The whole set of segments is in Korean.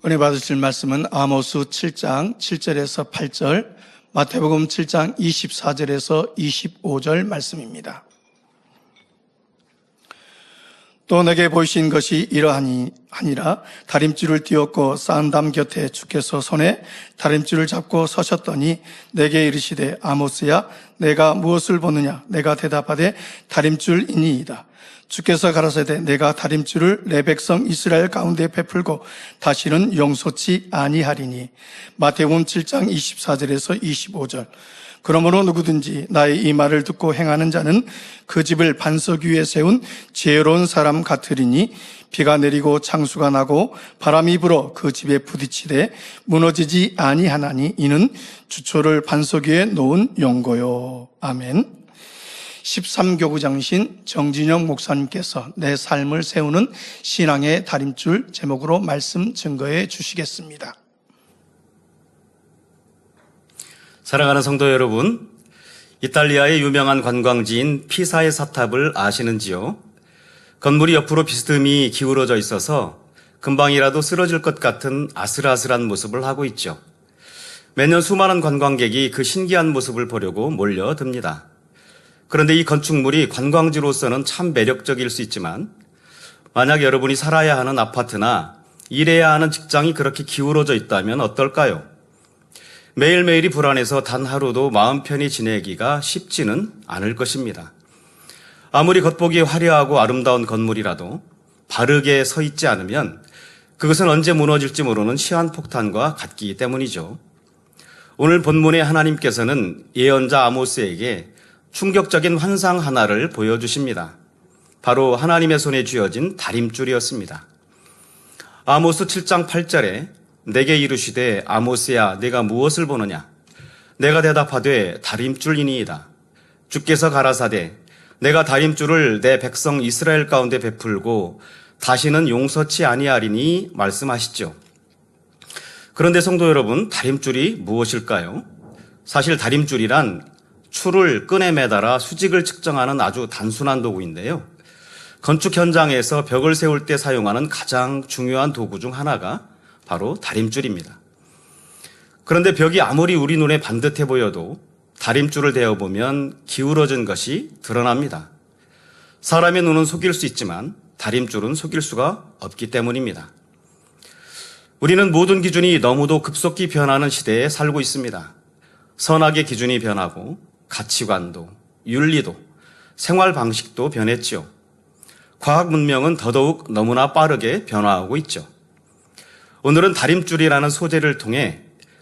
은혜 받으실 말씀은 아모스 7장 7절에서 8절, 마태복음 7장 24절에서 25절 말씀입니다. 또 내게 보이신 것이 이러하니라. 다림줄을 띄웠고 쌓은 담 곁에 주께서 손에 다림줄을 잡고 서셨더니 내게 이르시되 아모스야 내가 무엇을 보느냐. 내가 대답하되 다림줄이니이다. 주께서 가라사대 내가 다림줄을 내 백성 이스라엘 가운데 베풀고 다시는 용서치 아니하리니. 마태복음 7장 24절에서 25절. 그러므로 누구든지 나의 이 말을 듣고 행하는 자는 그 집을 반석 위에 세운 지혜로운 사람 같으리니 비가 내리고 창수가 나고 바람이 불어 그 집에 부딪히되 무너지지 아니하나니 이는 주초를 반석 위에 놓은 용고요. 아멘. 13교구 장신 정진영 목사님께서 내 삶을 세우는 신앙의 다림줄 제목으로 말씀 증거해 주시겠습니다. 사랑하는 성도 여러분, 이탈리아의 유명한 관광지인 피사의 사탑을 아시는지요? 건물이 옆으로 비스듬히 기울어져 있어서 금방이라도 쓰러질 것 같은 아슬아슬한 모습을 하고 있죠. 매년 수많은 관광객이 그 신기한 모습을 보려고 몰려듭니다. 그런데 이 건축물이 관광지로서는 참 매력적일 수 있지만 만약 여러분이 살아야 하는 아파트나 일해야 하는 직장이 그렇게 기울어져 있다면 어떨까요? 매일매일이 불안해서 단 하루도 마음 편히 지내기가 쉽지는 않을 것입니다. 아무리 겉보기에 화려하고 아름다운 건물이라도 바르게 서 있지 않으면 그것은 언제 무너질지 모르는 시한폭탄과 같기 때문이죠. 오늘 본문의 하나님께서는 예언자 아모스에게 충격적인 환상 하나를 보여주십니다. 바로 하나님의 손에 쥐어진 다림줄이었습니다. 아모스 7장 8절에 내게 이르시되 아모스야 내가 무엇을 보느냐. 내가 대답하되 다림줄이니이다. 주께서 가라사대 내가 다림줄을 내 백성 이스라엘 가운데 베풀고 다시는 용서치 아니하리니 말씀하시죠. 그런데 성도 여러분, 다림줄이 무엇일까요? 사실 다림줄이란 줄을 끈에 매달아 수직을 측정하는 아주 단순한 도구인데요. 건축 현장에서 벽을 세울 때 사용하는 가장 중요한 도구 중 하나가 바로 다림줄입니다. 그런데 벽이 아무리 우리 눈에 반듯해 보여도 다림줄을 대어보면 기울어진 것이 드러납니다. 사람의 눈은 속일 수 있지만 다림줄은 속일 수가 없기 때문입니다. 우리는 모든 기준이 너무도 급속히 변하는 시대에 살고 있습니다. 선악의 기준이 변하고 가치관도, 윤리도, 생활 방식도 변했죠. 과학 문명은 더더욱 너무나 빠르게 변화하고 있죠. 오늘은 다림줄이라는 소재를 통해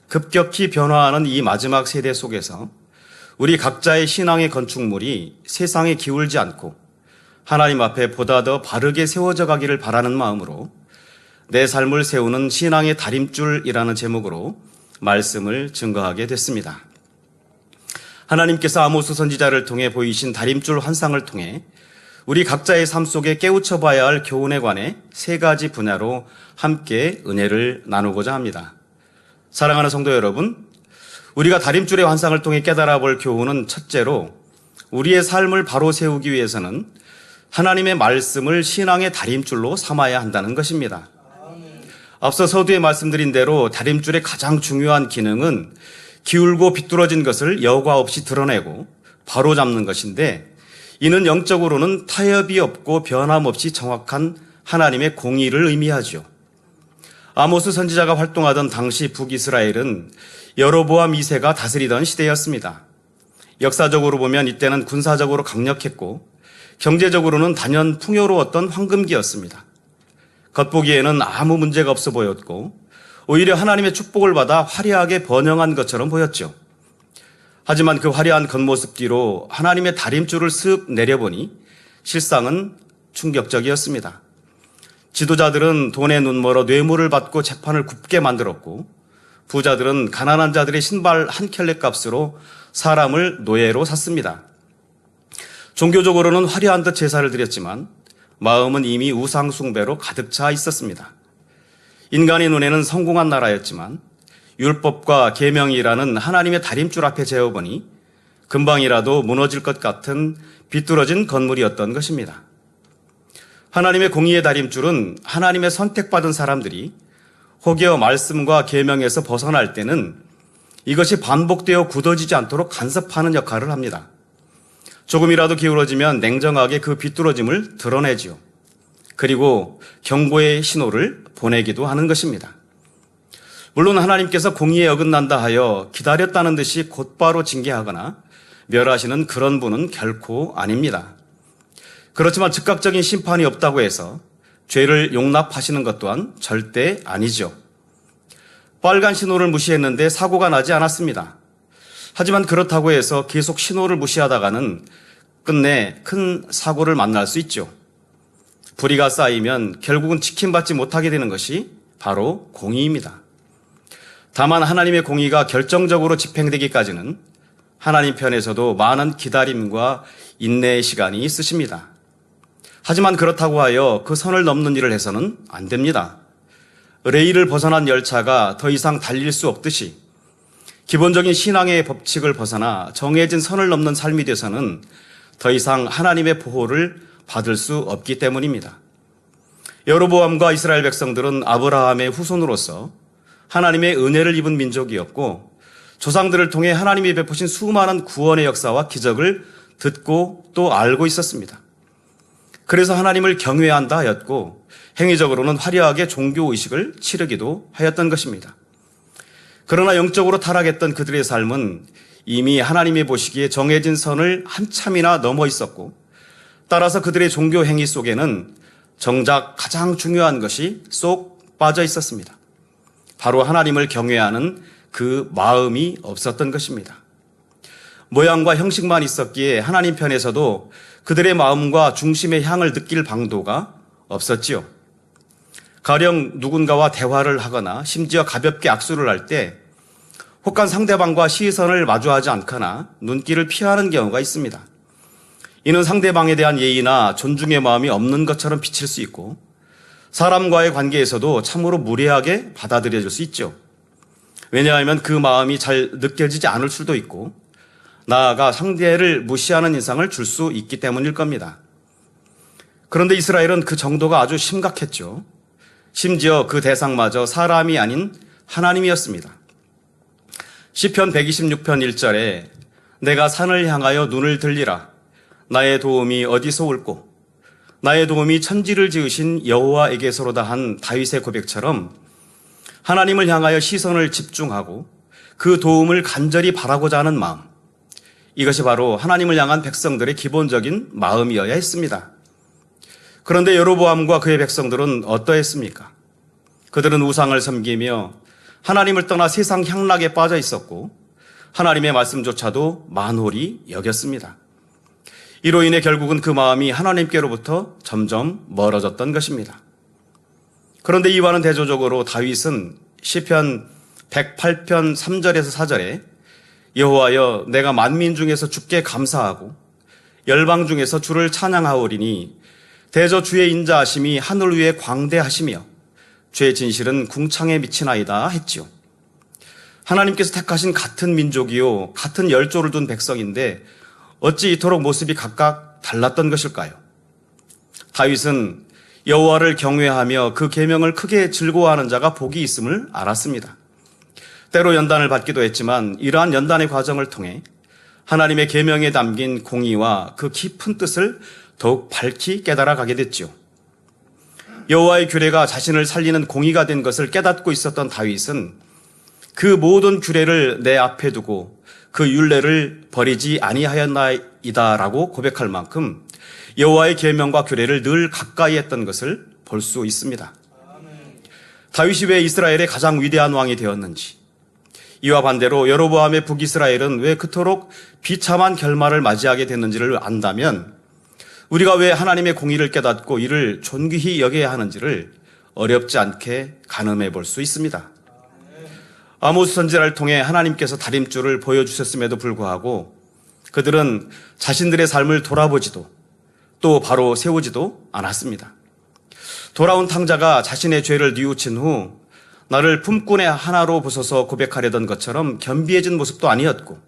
급격히 변화하는 이 마지막 세대 속에서 우리 각자의 신앙의 건축물이 세상에 기울지 않고 하나님 앞에 보다 더 바르게 세워져 가기를 바라는 마음으로 내 삶을 세우는 신앙의 다림줄이라는 제목으로 말씀을 증거하게 됐습니다. 하나님께서 아모스 선지자를 통해 보이신 다림줄 환상을 통해 우리 각자의 삶 속에 깨우쳐 봐야 할 교훈에 관해 세 가지 분야로 함께 은혜를 나누고자 합니다. 사랑하는 성도 여러분, 우리가 다림줄의 환상을 통해 깨달아 볼 교훈은 첫째로 우리의 삶을 바로 세우기 위해서는 하나님의 말씀을 신앙의 다림줄로 삼아야 한다는 것입니다. 앞서 서두에 말씀드린 대로 다림줄의 가장 중요한 기능은 기울고 비뚤어진 것을 여과 없이 드러내고 바로잡는 것인데 이는 영적으로는 타협이 없고 변함없이 정확한 하나님의 공의를 의미하죠. 아모스 선지자가 활동하던 당시 북이스라엘은 여로보암 2세가 다스리던 시대였습니다. 역사적으로 보면 이때는 군사적으로 강력했고 경제적으로는 단연 풍요로웠던 황금기였습니다. 겉보기에는 아무 문제가 없어 보였고 오히려 하나님의 축복을 받아 화려하게 번영한 것처럼 보였죠. 하지만 그 화려한 겉모습 뒤로 하나님의 다림줄을 쓱 내려보니 실상은 충격적이었습니다. 지도자들은 돈에 눈멀어 뇌물을 받고 재판을 굽게 만들었고 부자들은 가난한 자들의 신발 한 켤레 값으로 사람을 노예로 샀습니다. 종교적으로는 화려한 듯 제사를 드렸지만 마음은 이미 우상 숭배로 가득 차 있었습니다. 인간의 눈에는 성공한 나라였지만 율법과 계명이라는 하나님의 다림줄 앞에 재어보니 금방이라도 무너질 것 같은 비뚤어진 건물이었던 것입니다. 하나님의 공의의 다림줄은 하나님의 선택받은 사람들이 혹여 말씀과 계명에서 벗어날 때는 이것이 반복되어 굳어지지 않도록 간섭하는 역할을 합니다. 조금이라도 기울어지면 냉정하게 그 비뚤어짐을 드러내지요. 그리고 경고의 신호를 보내기도 하는 것입니다. 물론 하나님께서 공의에 어긋난다 하여 기다렸다는 듯이 곧바로 징계하거나 멸하시는 그런 분은 결코 아닙니다. 그렇지만 즉각적인 심판이 없다고 해서 죄를 용납하시는 것 또한 절대 아니죠. 빨간 신호를 무시했는데 사고가 나지 않았습니다. 하지만 그렇다고 해서 계속 신호를 무시하다가는 끝내 큰 사고를 만날 수 있죠. 불의가 쌓이면 결국은 지킴받지 못하게 되는 것이 바로 공의입니다. 다만 하나님의 공의가 결정적으로 집행되기까지는 하나님 편에서도 많은 기다림과 인내의 시간이 있으십니다. 하지만 그렇다고 하여 그 선을 넘는 일을 해서는 안 됩니다. 레일을 벗어난 열차가 더 이상 달릴 수 없듯이 기본적인 신앙의 법칙을 벗어나 정해진 선을 넘는 삶이 돼서는 더 이상 하나님의 보호를 받을 수 없기 때문입니다. 여로보암과 이스라엘 백성들은 아브라함의 후손으로서 하나님의 은혜를 입은 민족이었고 조상들을 통해 하나님이 베푸신 수많은 구원의 역사와 기적을 듣고 또 알고 있었습니다. 그래서 하나님을 경외한다 하였고 행위적으로는 화려하게 종교의식을 치르기도 하였던 것입니다. 그러나 영적으로 타락했던 그들의 삶은 이미 하나님이 보시기에 정해진 선을 한참이나 넘어 있었고 따라서 그들의 종교 행위 속에는 정작 가장 중요한 것이 쏙 빠져 있었습니다. 바로 하나님을 경외하는 그 마음이 없었던 것입니다. 모양과 형식만 있었기에 하나님 편에서도 그들의 마음과 중심의 향을 느낄 방도가 없었지요. 가령 누군가와 대화를 하거나 심지어 가볍게 악수를 할 때 혹한 상대방과 시선을 마주하지 않거나 눈길을 피하는 경우가 있습니다. 이는 상대방에 대한 예의나 존중의 마음이 없는 것처럼 비칠 수 있고 사람과의 관계에서도 참으로 무례하게 받아들여질 수 있죠. 왜냐하면 그 마음이 잘 느껴지지 않을 수도 있고 나아가 상대를 무시하는 인상을 줄 수 있기 때문일 겁니다. 그런데 이스라엘은 그 정도가 아주 심각했죠. 심지어 그 대상마저 사람이 아닌 하나님이었습니다. 시편 126편 1절에 내가 산을 향하여 눈을 들리라. 나의 도움이 어디서 올꼬? 나의 도움이 천지를 지으신 여호와에게서로다 한 다윗의 고백처럼 하나님을 향하여 시선을 집중하고 그 도움을 간절히 바라고자 하는 마음. 이것이 바로 하나님을 향한 백성들의 기본적인 마음이어야 했습니다. 그런데 여로보암과 그의 백성들은 어떠했습니까? 그들은 우상을 섬기며 하나님을 떠나 세상 향락에 빠져 있었고 하나님의 말씀조차도 만홀히 여겼습니다. 이로 인해 결국은 그 마음이 하나님께로부터 점점 멀어졌던 것입니다. 그런데 이와는 대조적으로 다윗은 시편 108편 3절에서 4절에 여호와여 내가 만민 중에서 주께 감사하고 열방 중에서 주를 찬양하오리니 대저 주의 인자하심이 하늘 위에 광대하시며 주의 진실은 궁창에 미치나이다 했지요. 하나님께서 택하신 같은 민족이요 같은 열조를 둔 백성인데 어찌 이토록 모습이 각각 달랐던 것일까요? 다윗은 여호와를 경외하며 그 계명을 크게 즐거워하는 자가 복이 있음을 알았습니다. 때로 연단을 받기도 했지만 이러한 연단의 과정을 통해 하나님의 계명에 담긴 공의와 그 깊은 뜻을 더욱 밝히 깨달아가게 됐죠. 여호와의 규례가 자신을 살리는 공의가 된 것을 깨닫고 있었던 다윗은 그 모든 규례를 내 앞에 두고 그 율례를 버리지 아니하였나이다라고 고백할 만큼 여호와의 계명과 규례를 늘 가까이 했던 것을 볼 수 있습니다. 다윗이 왜 이스라엘의 가장 위대한 왕이 되었는지, 이와 반대로 여로보암의 북이스라엘은 왜 그토록 비참한 결말을 맞이하게 됐는지를 안다면 우리가 왜 하나님의 공의를 깨닫고 이를 존귀히 여겨야 하는지를 어렵지 않게 가늠해 볼 수 있습니다. 아모스 선지자를 통해 하나님께서 다림줄을 보여주셨음에도 불구하고 그들은 자신들의 삶을 돌아보지도 또 바로 세우지도 않았습니다. 돌아온 탕자가 자신의 죄를 뉘우친 후 나를 품꾼의 하나로 부숴서 고백하려던 것처럼 겸비해진 모습도 아니었고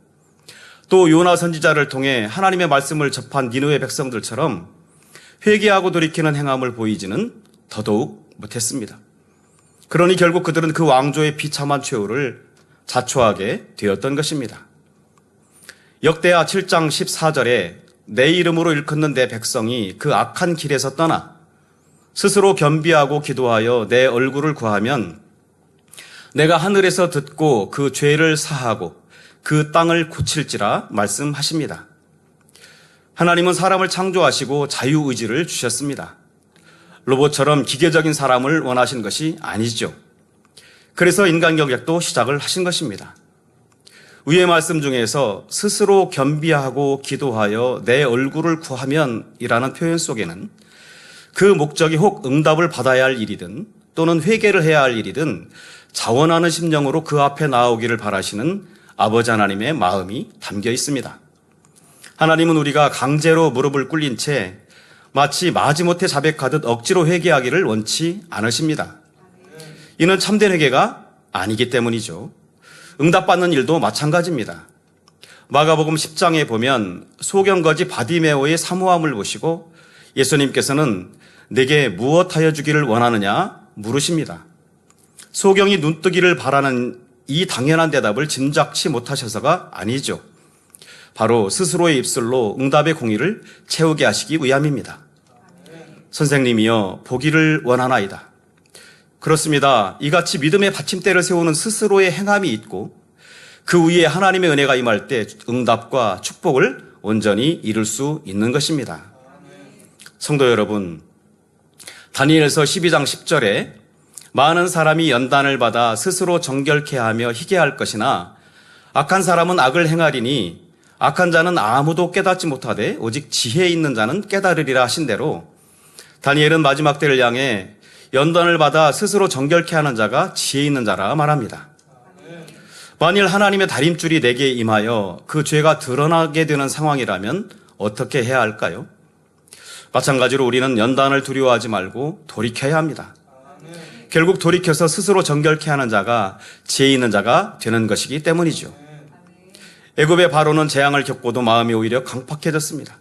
또 요나 선지자를 통해 하나님의 말씀을 접한 니느웨 백성들처럼 회개하고 돌이키는 행함을 보이지는 더더욱 못했습니다. 그러니 결국 그들은 그 왕조의 비참한 최후를 자초하게 되었던 것입니다. 역대하 7장 14절에 내 이름으로 일컫는 내 백성이 그 악한 길에서 떠나 스스로 겸비하고 기도하여 내 얼굴을 구하면 내가 하늘에서 듣고 그 죄를 사하고 그 땅을 고칠지라 말씀하십니다. 하나님은 사람을 창조하시고 자유의지를 주셨습니다. 로봇처럼 기계적인 사람을 원하신 것이 아니죠. 그래서 인간 경작도 시작을 하신 것입니다. 위의 말씀 중에서 스스로 겸비하고 기도하여 내 얼굴을 구하면 이라는 표현 속에는 그 목적이 혹 응답을 받아야 할 일이든 또는 회개를 해야 할 일이든 자원하는 심령으로 그 앞에 나오기를 바라시는 아버지 하나님의 마음이 담겨 있습니다. 하나님은 우리가 강제로 무릎을 꿇린 채 마치 마지못해 자백하듯 억지로 회개하기를 원치 않으십니다. 이는 참된 회개가 아니기 때문이죠. 응답받는 일도 마찬가지입니다. 마가복음 10장에 보면 소경거지 바디메오의 사모함을 보시고 예수님께서는 내게 무엇하여 주기를 원하느냐 물으십니다. 소경이 눈뜨기를 바라는 이 당연한 대답을 짐작치 못하셔서가 아니죠. 바로 스스로의 입술로 응답의 공의를 채우게 하시기 위함입니다. 선생님이여 보기를 원하나이다. 그렇습니다. 이같이 믿음의 받침대를 세우는 스스로의 행함이 있고 그 위에 하나님의 은혜가 임할 때 응답과 축복을 온전히 이룰 수 있는 것입니다. 성도 여러분, 다니엘서 12장 10절에 많은 사람이 연단을 받아 스스로 정결케 하며 희게 할 것이나 악한 사람은 악을 행하리니 악한 자는 아무도 깨닫지 못하되 오직 지혜 있는 자는 깨달으리라 하신 대로 다니엘은 마지막 때를 향해 연단을 받아 스스로 정결케 하는 자가 지혜 있는 자라 말합니다. 만일 하나님의 다림줄이 내게 임하여 그 죄가 드러나게 되는 상황이라면 어떻게 해야 할까요? 마찬가지로 우리는 연단을 두려워하지 말고 돌이켜야 합니다. 결국 돌이켜서 스스로 정결케 하는 자가 지혜 있는 자가 되는 것이기 때문이죠. 애굽의 바로는 재앙을 겪고도 마음이 오히려 강팍해졌습니다.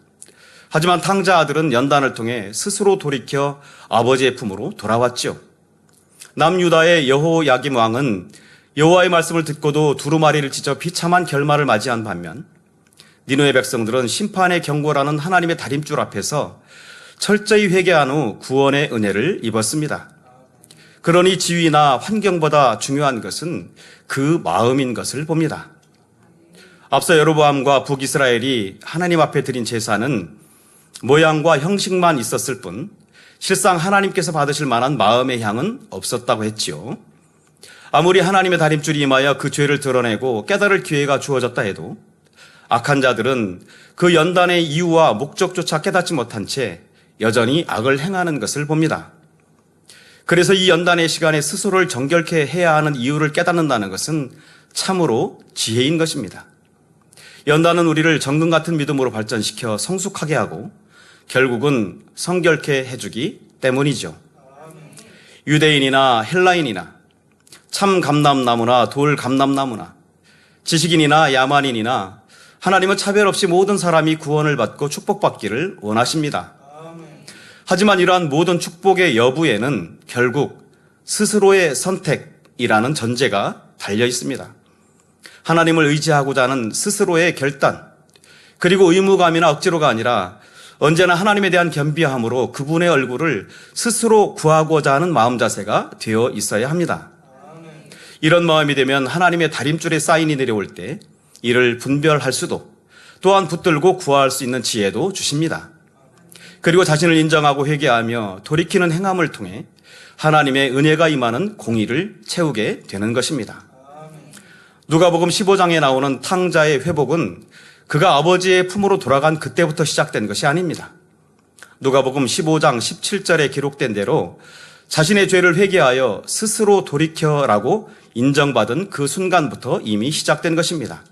하지만 탕자 아들은 연단을 통해 스스로 돌이켜 아버지의 품으로 돌아왔죠. 남유다의 여호야김 왕은 여호와의 말씀을 듣고도 두루마리를 찢어 비참한 결말을 맞이한 반면 니느웨 백성들은 심판의 경고라는 하나님의 다림줄 앞에서 철저히 회개한 후 구원의 은혜를 입었습니다. 그러니 지위나 환경보다 중요한 것은 그 마음인 것을 봅니다. 앞서 여로보암과 북이스라엘이 하나님 앞에 드린 제사는 모양과 형식만 있었을 뿐 실상 하나님께서 받으실 만한 마음의 향은 없었다고 했지요. 아무리 하나님의 다림줄이 임하여 그 죄를 드러내고 깨달을 기회가 주어졌다 해도 악한 자들은 그 연단의 이유와 목적조차 깨닫지 못한 채 여전히 악을 행하는 것을 봅니다. 그래서 이 연단의 시간에 스스로를 정결케 해야 하는 이유를 깨닫는다는 것은 참으로 지혜인 것입니다. 연단은 우리를 정금 같은 믿음으로 발전시켜 성숙하게 하고 결국은 성결케 해주기 때문이죠. 유대인이나 헬라인이나 참 감람나무나 돌 감람나무나 지식인이나 야만인이나 하나님은 차별 없이 모든 사람이 구원을 받고 축복받기를 원하십니다. 하지만 이러한 모든 축복의 여부에는 결국 스스로의 선택이라는 전제가 달려 있습니다. 하나님을 의지하고자 하는 스스로의 결단, 그리고 의무감이나 억지로가 아니라 언제나 하나님에 대한 겸비함으로 그분의 얼굴을 스스로 구하고자 하는 마음 자세가 되어 있어야 합니다. 이런 마음이 되면 하나님의 다림줄에 사인이 내려올 때 이를 분별할 수도 또한 붙들고 구할 수 있는 지혜도 주십니다. 그리고 자신을 인정하고 회개하며 돌이키는 행함을 통해 하나님의 은혜가 임하는 공의를 채우게 되는 것입니다. 누가복음 15장에 나오는 탕자의 회복은 그가 아버지의 품으로 돌아간 그때부터 시작된 것이 아닙니다. 누가복음 15장 17절에 기록된 대로 자신의 죄를 회개하여 스스로 돌이켜라고 인정받은 그 순간부터 이미 시작된 것입니다.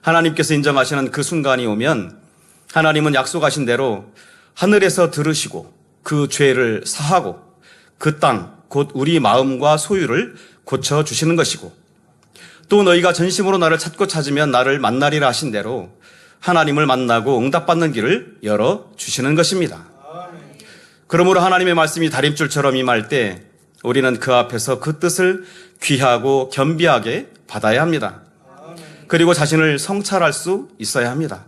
하나님께서 인정하시는 그 순간이 오면 하나님은 약속하신 대로 하늘에서 들으시고 그 죄를 사하고 그 땅, 곧 우리 마음과 소유를 고쳐주시는 것이고 또 너희가 전심으로 나를 찾고 찾으면 나를 만나리라 하신 대로 하나님을 만나고 응답받는 길을 열어주시는 것입니다. 그러므로 하나님의 말씀이 다림줄처럼 임할 때 우리는 그 앞에서 그 뜻을 귀하고 겸비하게 받아야 합니다. 그리고 자신을 성찰할 수 있어야 합니다.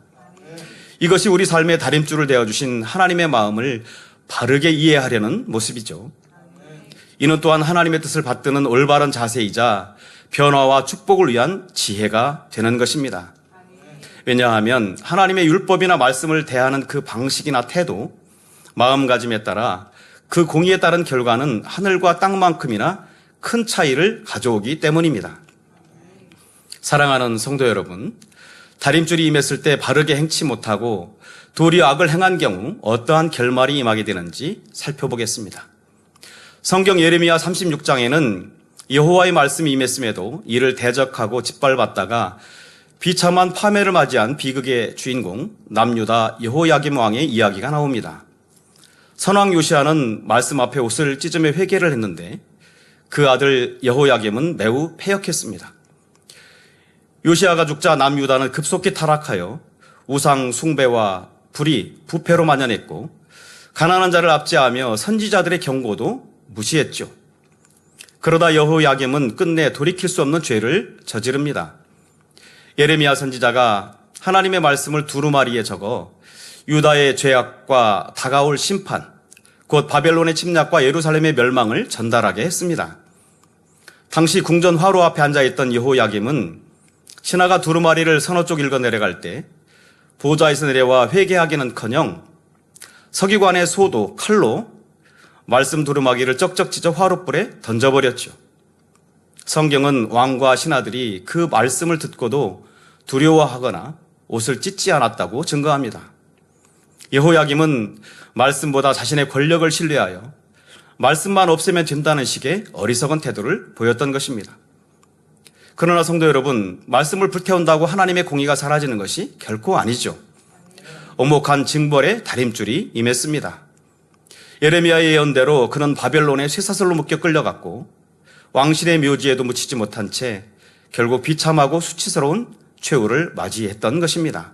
이것이 우리 삶의 다림줄을 되어주신 하나님의 마음을 바르게 이해하려는 모습이죠. 이는 또한 하나님의 뜻을 받드는 올바른 자세이자 변화와 축복을 위한 지혜가 되는 것입니다. 왜냐하면 하나님의 율법이나 말씀을 대하는 그 방식이나 태도, 마음가짐에 따라 그 공의에 따른 결과는 하늘과 땅만큼이나 큰 차이를 가져오기 때문입니다. 사랑하는 성도 여러분, 다림줄이 임했을 때 바르게 행치 못하고 도리어 악을 행한 경우 어떠한 결말이 임하게 되는지 살펴보겠습니다. 성경 예레미야 36장에는 여호와의 말씀이 임했음에도 이를 대적하고 짓밟았다가 비참한 파멸을 맞이한 비극의 주인공 남유다 여호야김 왕의 이야기가 나옵니다. 선왕 요시아는 말씀 앞에 옷을 찢으며 회개를 했는데 그 아들 여호야김은 매우 패역했습니다. 요시아가 죽자 남유다는 급속히 타락하여 우상 숭배와 불의, 부패로 만연했고 가난한 자를 압제하며 선지자들의 경고도 무시했죠. 그러다 여호야김은 끝내 돌이킬 수 없는 죄를 저지릅니다. 예레미야 선지자가 하나님의 말씀을 두루마리에 적어 유다의 죄악과 다가올 심판, 곧 바벨론의 침략과 예루살렘의 멸망을 전달하게 했습니다. 당시 궁전 화로 앞에 앉아있던 여호야김은 신하가 두루마리를 서너 쪽 읽어 내려갈 때 보좌에서 내려와 회개하기는커녕 서기관의 소도 칼로 말씀 두루마기를 쩍쩍 찢어 화롯불에 던져버렸죠. 성경은 왕과 신하들이 그 말씀을 듣고도 두려워하거나 옷을 찢지 않았다고 증거합니다. 여호야김은 말씀보다 자신의 권력을 신뢰하여 말씀만 없애면 된다는 식의 어리석은 태도를 보였던 것입니다. 그러나 성도 여러분, 말씀을 불태운다고 하나님의 공의가 사라지는 것이 결코 아니죠. 오목한 징벌의 다림줄이 임했습니다. 예레미야의 예언대로 그는 바벨론의 쇠사슬로 묶여 끌려갔고 왕실의 묘지에도 묻히지 못한 채 결국 비참하고 수치스러운 최후를 맞이했던 것입니다.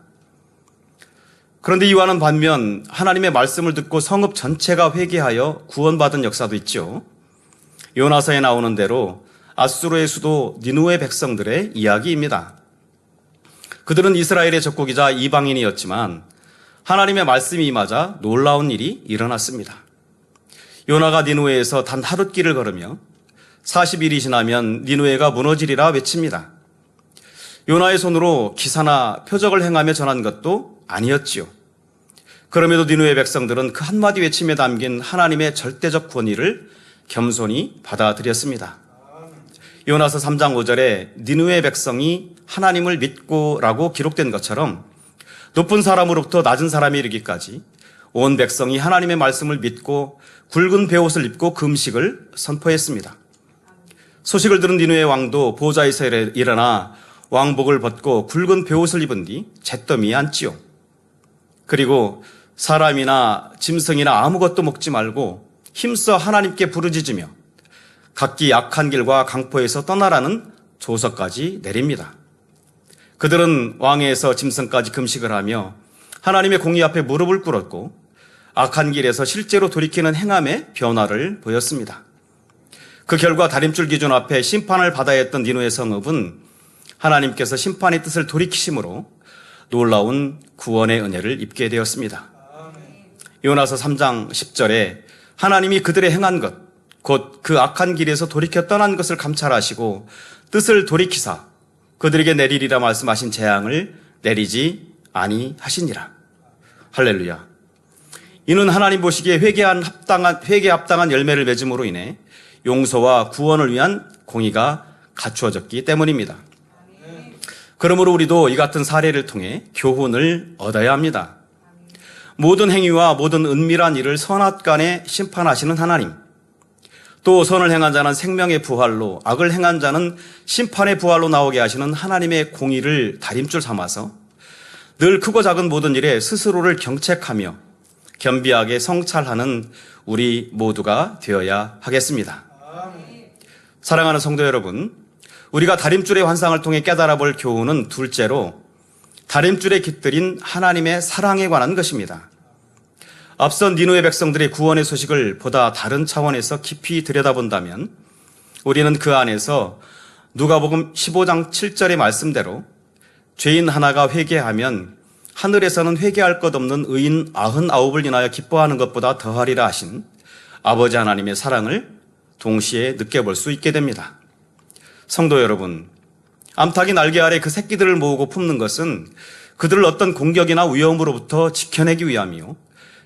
그런데 이와는 반면 하나님의 말씀을 듣고 성읍 전체가 회개하여 구원받은 역사도 있죠. 요나서에 나오는 대로 아수르의 수도 니누의 백성들의 이야기입니다. 그들은 이스라엘의 적국이자 이방인이었지만 하나님의 말씀이 임하자 놀라운 일이 일어났습니다. 요나가 니누에에서 단 하룻길을 걸으며 40일이 지나면 니누에가 무너지리라 외칩니다. 요나의 손으로 기사나 표적을 행하며 전한 것도 아니었지요. 그럼에도 니누의 백성들은 그 한마디 외침에 담긴 하나님의 절대적 권위를 겸손히 받아들였습니다. 요나서 3장 5절에 니누의 백성이 하나님을 믿고라고 기록된 것처럼 높은 사람으로부터 낮은 사람이 이르기까지 온 백성이 하나님의 말씀을 믿고 굵은 베옷을 입고 금식을 선포했습니다. 소식을 들은 니누의 왕도 보좌에서 일어나 왕복을 벗고 굵은 베옷을 입은 뒤 잿더미에 앉지요. 그리고 사람이나 짐승이나 아무것도 먹지 말고 힘써 하나님께 부르짖으며 각기 악한 길과 강포에서 떠나라는 조서까지 내립니다. 그들은 왕에서 짐승까지 금식을 하며 하나님의 공의 앞에 무릎을 꿇었고 악한 길에서 실제로 돌이키는 행함의 변화를 보였습니다. 그 결과 다림줄 기준 앞에 심판을 받아야 했던 니누의 성읍은 하나님께서 심판의 뜻을 돌이키심으로 놀라운 구원의 은혜를 입게 되었습니다. 요나서 3장 10절에 하나님이 그들의 행한 것, 곧 그 악한 길에서 돌이켜 떠난 것을 감찰하시고 뜻을 돌이키사 그들에게 내리리라 말씀하신 재앙을 내리지 아니하시니라. 할렐루야. 이는 하나님 보시기에 회개에 합당한 열매를 맺음으로 인해 용서와 구원을 위한 공의가 갖추어졌기 때문입니다. 그러므로 우리도 이 같은 사례를 통해 교훈을 얻어야 합니다. 모든 행위와 모든 은밀한 일을 선악간에 심판하시는 하나님, 또 선을 행한 자는 생명의 부활로, 악을 행한 자는 심판의 부활로 나오게 하시는 하나님의 공의를 다림줄 삼아서 늘 크고 작은 모든 일에 스스로를 경책하며 겸비하게 성찰하는 우리 모두가 되어야 하겠습니다. 사랑하는 성도 여러분, 우리가 다림줄의 환상을 통해 깨달아 볼 교훈은 둘째로 다림줄에 깃들인 하나님의 사랑에 관한 것입니다. 앞선 니느웨 백성들의 구원의 소식을 보다 다른 차원에서 깊이 들여다본다면 우리는 그 안에서 누가복음 15장 7절의 말씀대로 죄인 하나가 회개하면 하늘에서는 회개할 것 없는 의인 99을 인하여 기뻐하는 것보다 더하리라 하신 아버지 하나님의 사랑을 동시에 느껴볼 수 있게 됩니다. 성도 여러분, 암탉이 날개 아래 그 새끼들을 모으고 품는 것은 그들을 어떤 공격이나 위험으로부터 지켜내기 위함이요,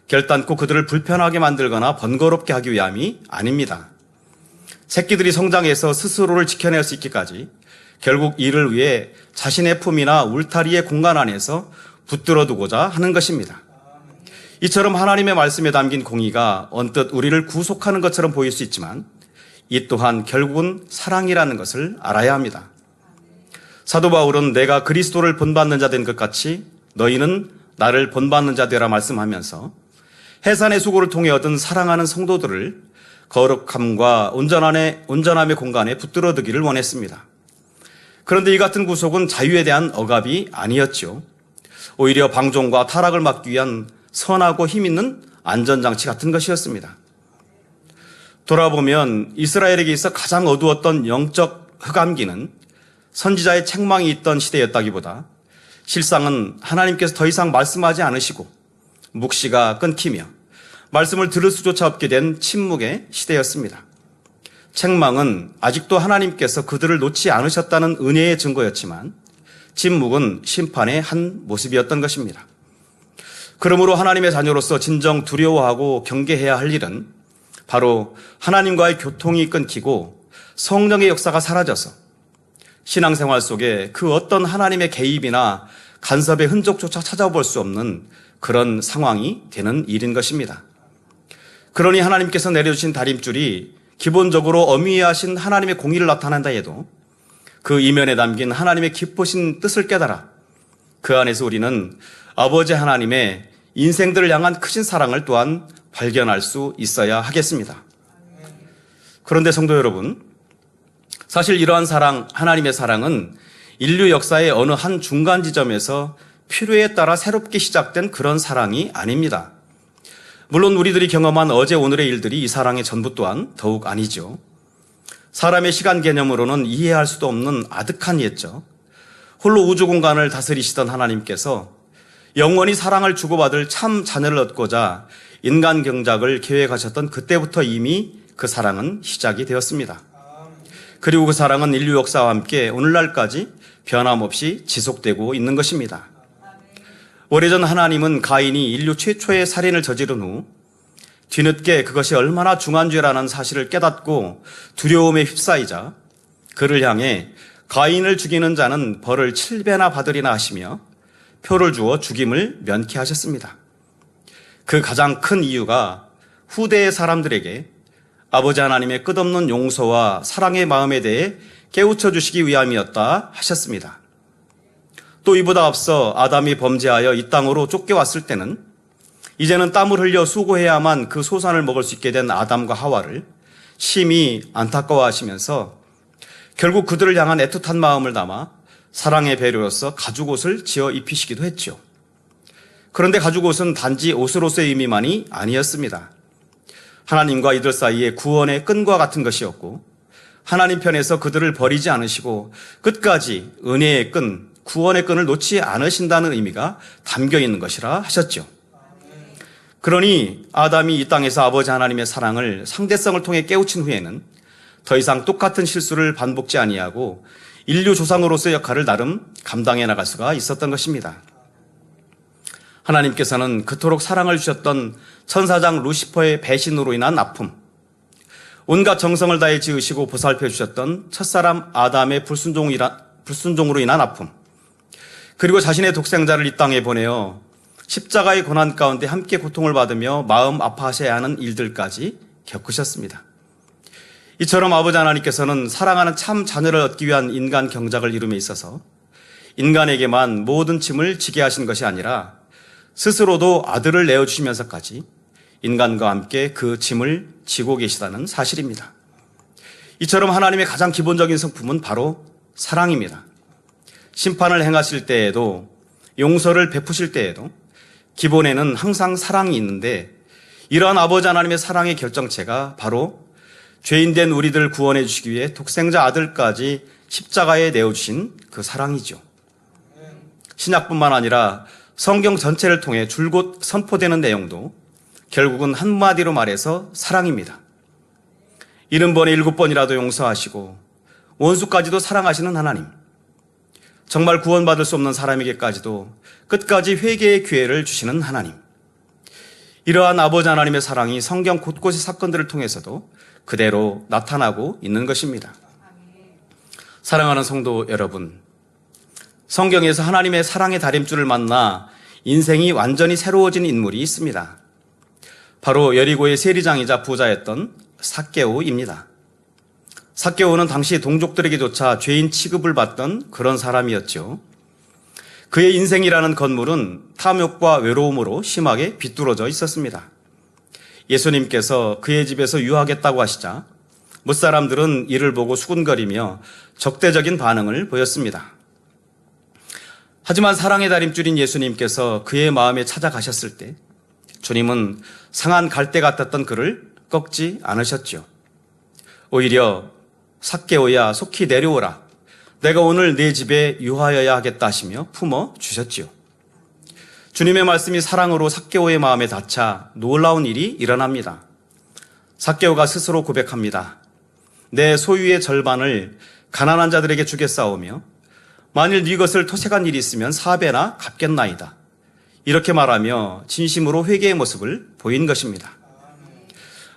결단코 그들을 불편하게 만들거나 번거롭게 하기 위함이 아닙니다. 새끼들이 성장해서 스스로를 지켜낼 수 있기까지 결국 이를 위해 자신의 품이나 울타리의 공간 안에서 붙들어 두고자 하는 것입니다. 이처럼 하나님의 말씀에 담긴 공의가 언뜻 우리를 구속하는 것처럼 보일 수 있지만 이 또한 결국은 사랑이라는 것을 알아야 합니다. 사도 바울은 내가 그리스도를 본받는 자 된 것 같이 너희는 나를 본받는 자 되라 말씀하면서 해산의 수고를 통해 얻은 사랑하는 성도들을 거룩함과 온전함의 공간에 붙들어 두기를 원했습니다. 그런데 이 같은 구속은 자유에 대한 억압이 아니었죠. 오히려 방종과 타락을 막기 위한 선하고 힘있는 안전장치 같은 것이었습니다. 돌아보면 이스라엘에게 있어 가장 어두웠던 영적 흑암기는 선지자의 책망이 있던 시대였다기보다 실상은 하나님께서 더 이상 말씀하지 않으시고 묵시가 끊기며 말씀을 들을 수조차 없게 된 침묵의 시대였습니다. 책망은 아직도 하나님께서 그들을 놓지 않으셨다는 은혜의 증거였지만 침묵은 심판의 한 모습이었던 것입니다. 그러므로 하나님의 자녀로서 진정 두려워하고 경계해야 할 일은 바로 하나님과의 교통이 끊기고 성령의 역사가 사라져서 신앙생활 속에 그 어떤 하나님의 개입이나 간섭의 흔적조차 찾아볼 수 없는 그런 상황이 되는 일인 것입니다. 그러니 하나님께서 내려주신 다림줄이 기본적으로 어미하신 하나님의 공의를 나타낸다 해도 그 이면에 담긴 하나님의 기쁘신 뜻을 깨달아 그 안에서 우리는 아버지 하나님의 인생들을 향한 크신 사랑을 또한 발견할 수 있어야 하겠습니다. 그런데 성도 여러분, 사실 이러한 사랑, 하나님의 사랑은 인류 역사의 어느 한 중간 지점에서 필요에 따라 새롭게 시작된 그런 사랑이 아닙니다. 물론 우리들이 경험한 어제 오늘의 일들이 이 사랑의 전부 또한 더욱 아니죠. 사람의 시간 개념으로는 이해할 수도 없는 아득한 옛적, 홀로 우주 공간을 다스리시던 하나님께서 영원히 사랑을 주고받을 참 자녀를 얻고자 인간 경작을 계획하셨던 그때부터 이미 그 사랑은 시작이 되었습니다. 그리고 그 사랑은 인류 역사와 함께 오늘날까지 변함없이 지속되고 있는 것입니다. 오래전 하나님은 가인이 인류 최초의 살인을 저지른 후 뒤늦게 그것이 얼마나 중한 죄라는 사실을 깨닫고 두려움에 휩싸이자 그를 향해 가인을 죽이는 자는 벌을 7배나 받으리나 하시며 표를 주어 죽임을 면케하셨습니다. 그 가장 큰 이유가 후대의 사람들에게 아버지 하나님의 끝없는 용서와 사랑의 마음에 대해 깨우쳐 주시기 위함이었다 하셨습니다. 또 이보다 앞서 아담이 범죄하여 이 땅으로 쫓겨왔을 때는 이제는 땀을 흘려 수고해야만 그 소산을 먹을 수 있게 된 아담과 하와를 심히 안타까워하시면서 결국 그들을 향한 애틋한 마음을 담아 사랑의 배려로서 가죽옷을 지어 입히시기도 했죠. 그런데 가죽옷은 단지 옷으로서의 의미만이 아니었습니다. 하나님과 이들 사이의 구원의 끈과 같은 것이었고 하나님 편에서 그들을 버리지 않으시고 끝까지 은혜의 끈, 구원의 끈을 놓지 않으신다는 의미가 담겨 있는 것이라 하셨죠. 그러니 아담이 이 땅에서 아버지 하나님의 사랑을 상대성을 통해 깨우친 후에는 더 이상 똑같은 실수를 반복지 아니하고 인류 조상으로서의 역할을 나름 감당해 나갈 수가 있었던 것입니다. 하나님께서는 그토록 사랑을 주셨던 천사장 루시퍼의 배신으로 인한 아픔, 온갖 정성을 다해 지으시고 보살펴 주셨던 첫사람 아담의 불순종으로 인한 아픔, 그리고 자신의 독생자를 이 땅에 보내어 십자가의 고난 가운데 함께 고통을 받으며 마음 아파하셔야 하는 일들까지 겪으셨습니다. 이처럼 아버지 하나님께서는 사랑하는 참 자녀를 얻기 위한 인간 경작을 이룸에 있어서 인간에게만 모든 짐을 지게 하신 것이 아니라 스스로도 아들을 내어주시면서까지 인간과 함께 그 짐을 지고 계시다는 사실입니다. 이처럼 하나님의 가장 기본적인 성품은 바로 사랑입니다. 심판을 행하실 때에도 용서를 베푸실 때에도 기본에는 항상 사랑이 있는데 이러한 아버지 하나님의 사랑의 결정체가 바로 죄인된 우리들 구원해 주시기 위해 독생자 아들까지 십자가에 내어주신 그 사랑이죠. 신약뿐만 아니라 성경 전체를 통해 줄곧 선포되는 내용도 결국은 한마디로 말해서 사랑입니다. 70번에 7번이라도 용서하시고 원수까지도 사랑하시는 하나님, 정말 구원받을 수 없는 사람에게까지도 끝까지 회개의 기회를 주시는 하나님, 이러한 아버지 하나님의 사랑이 성경 곳곳의 사건들을 통해서도 그대로 나타나고 있는 것입니다. 사랑하는 성도 여러분, 성경에서 하나님의 사랑의 다림줄을 만나 인생이 완전히 새로워진 인물이 있습니다. 바로 여리고의 세리장이자 부자였던 삭개오입니다. 삭개오는 당시 동족들에게조차 죄인 취급을 받던 그런 사람이었죠. 그의 인생이라는 건물은 탐욕과 외로움으로 심하게 비뚤어져 있었습니다. 예수님께서 그의 집에서 유하겠다고 하시자 못사람들은 이를 보고 수군거리며 적대적인 반응을 보였습니다. 하지만 사랑의 다림줄인 예수님께서 그의 마음에 찾아가셨을 때 주님은 상한 갈대 같았던 그를 꺾지 않으셨죠. 오히려 삭개오야 속히 내려오라. 내가 오늘 네 집에 유하여야 하겠다 하시며 품어 주셨지요. 주님의 말씀이 사랑으로 삭개오의 마음에 닿자 놀라운 일이 일어납니다. 삭개오가 스스로 고백합니다. 내 소유의 절반을 가난한 자들에게 주겠사오며 만일 네 것을 토색한 일이 있으면 4배나 갚겠나이다. 이렇게 말하며 진심으로 회개의 모습을 보인 것입니다.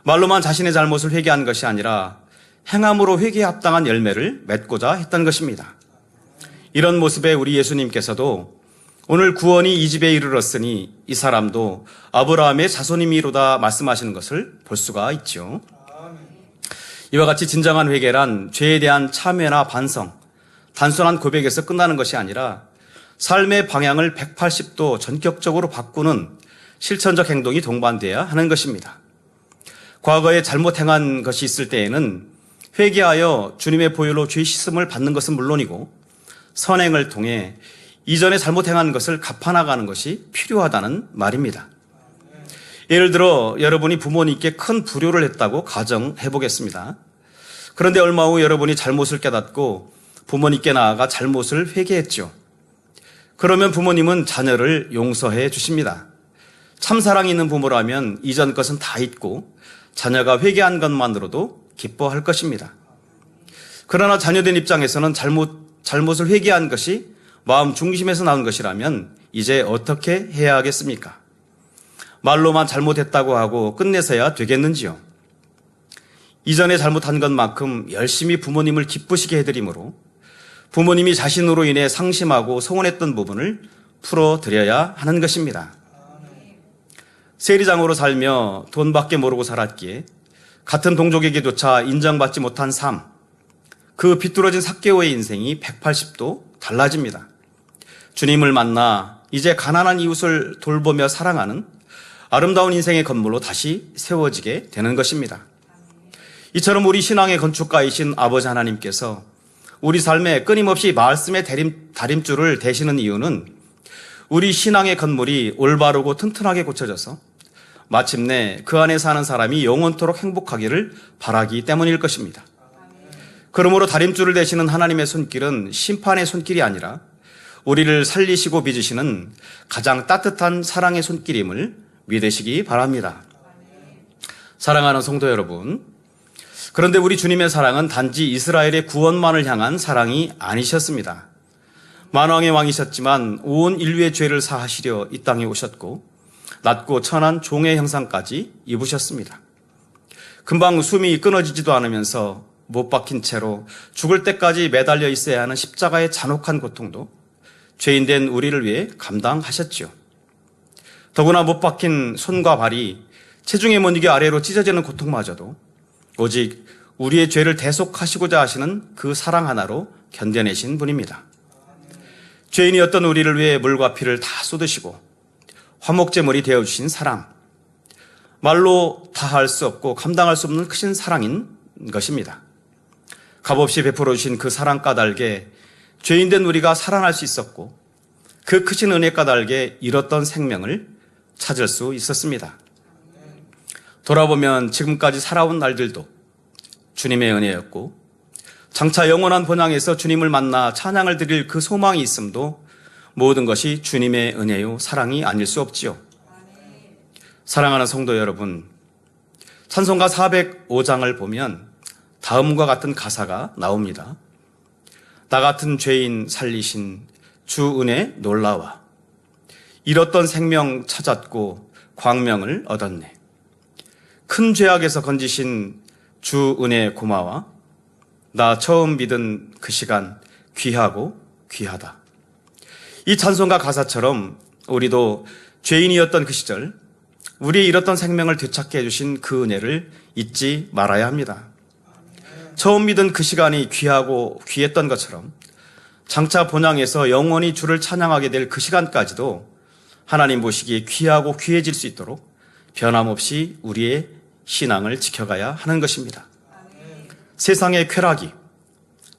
말로만 자신의 잘못을 회개한 것이 아니라 행함으로 회개에 합당한 열매를 맺고자 했던 것입니다. 이런 모습에 우리 예수님께서도 오늘 구원이 이 집에 이르렀으니 이 사람도 아브라함의 자손이미로다 말씀하시는 것을 볼 수가 있죠. 이와 같이 진정한 회개란 죄에 대한 참회나 반성, 단순한 고백에서 끝나는 것이 아니라 삶의 방향을 180도 전격적으로 바꾸는 실천적 행동이 동반돼야 하는 것입니다. 과거에 잘못 행한 것이 있을 때에는 회개하여 주님의 보혈로 죄 씻음을 받는 것은 물론이고 선행을 통해 이전에 잘못 행한 것을 갚아나가는 것이 필요하다는 말입니다. 예를 들어 여러분이 부모님께 큰 불효를 했다고 가정해 보겠습니다. 그런데 얼마 후 여러분이 잘못을 깨닫고 부모님께 나아가 잘못을 회개했죠. 그러면 부모님은 자녀를 용서해 주십니다. 참 사랑이 있는 부모라면 이전 것은 다 잊고 자녀가 회개한 것만으로도 기뻐할 것입니다. 그러나 자녀된 입장에서는 잘못을 회개한 것이 마음 중심에서 나온 것이라면 이제 어떻게 해야 하겠습니까? 말로만 잘못했다고 하고 끝내서야 되겠는지요? 이전에 잘못한 것만큼 열심히 부모님을 기쁘시게 해드리므로 부모님이 자신으로 인해 상심하고 서운했던 부분을 풀어드려야 하는 것입니다. 세리장으로 살며 돈밖에 모르고 살았기에 같은 동족에게조차 인정받지 못한 삶, 그 비뚤어진 삭개오의 인생이 180도 달라집니다. 주님을 만나 이제 가난한 이웃을 돌보며 사랑하는 아름다운 인생의 건물로 다시 세워지게 되는 것입니다. 이처럼 우리 신앙의 건축가이신 아버지 하나님께서 우리 삶에 끊임없이 말씀의 다림줄을 대시는 이유는 우리 신앙의 건물이 올바르고 튼튼하게 고쳐져서 마침내 그 안에 사는 사람이 영원토록 행복하기를 바라기 때문일 것입니다. 그러므로 다림줄을 대시는 하나님의 손길은 심판의 손길이 아니라 우리를 살리시고 빚으시는 가장 따뜻한 사랑의 손길임을 믿으시기 바랍니다. 사랑하는 성도 여러분, 그런데 우리 주님의 사랑은 단지 이스라엘의 구원만을 향한 사랑이 아니셨습니다. 만왕의 왕이셨지만 온 인류의 죄를 사하시려 이 땅에 오셨고 낮고 천한 종의 형상까지 입으셨습니다. 금방 숨이 끊어지지도 않으면서 못 박힌 채로 죽을 때까지 매달려 있어야 하는 십자가의 잔혹한 고통도 죄인된 우리를 위해 감당하셨지요. 더구나 못 박힌 손과 발이 체중에 못 이겨 아래로 찢어지는 고통마저도 오직 우리의 죄를 대속하시고자 하시는 그 사랑 하나로 견뎌내신 분입니다. 죄인이었던 우리를 위해 물과 피를 다 쏟으시고 화목제물이 되어주신 사랑, 말로 다 할 수 없고 감당할 수 없는 크신 사랑인 것입니다. 값없이 베풀어 주신 그 사랑 까닭에 죄인된 우리가 살아날 수 있었고 그 크신 은혜 까닭에 잃었던 생명을 찾을 수 있었습니다. 돌아보면 지금까지 살아온 날들도 주님의 은혜였고, 장차 영원한 본향에서 주님을 만나 찬양을 드릴 그 소망이 있음도 모든 것이 주님의 은혜요 사랑이 아닐 수 없지요. 사랑하는 성도 여러분, 찬송가 405장을 보면 다음과 같은 가사가 나옵니다. 나 같은 죄인 살리신 주 은혜 놀라와, 잃었던 생명 찾았고 광명을 얻었네. 큰 죄악에서 건지신 주 은혜 고마워, 나 처음 믿은 그 시간 귀하고 귀하다. 이 찬송가 가사처럼 우리도 죄인이었던 그 시절, 우리의 잃었던 생명을 되찾게 해주신 그 은혜를 잊지 말아야 합니다. 처음 믿은 그 시간이 귀하고 귀했던 것처럼 장차 본향에서 영원히 주를 찬양하게 될 그 시간까지도 하나님 보시기에 귀하고 귀해질 수 있도록 변함없이 우리의 신앙을 지켜가야 하는 것입니다. 세상의 쾌락이,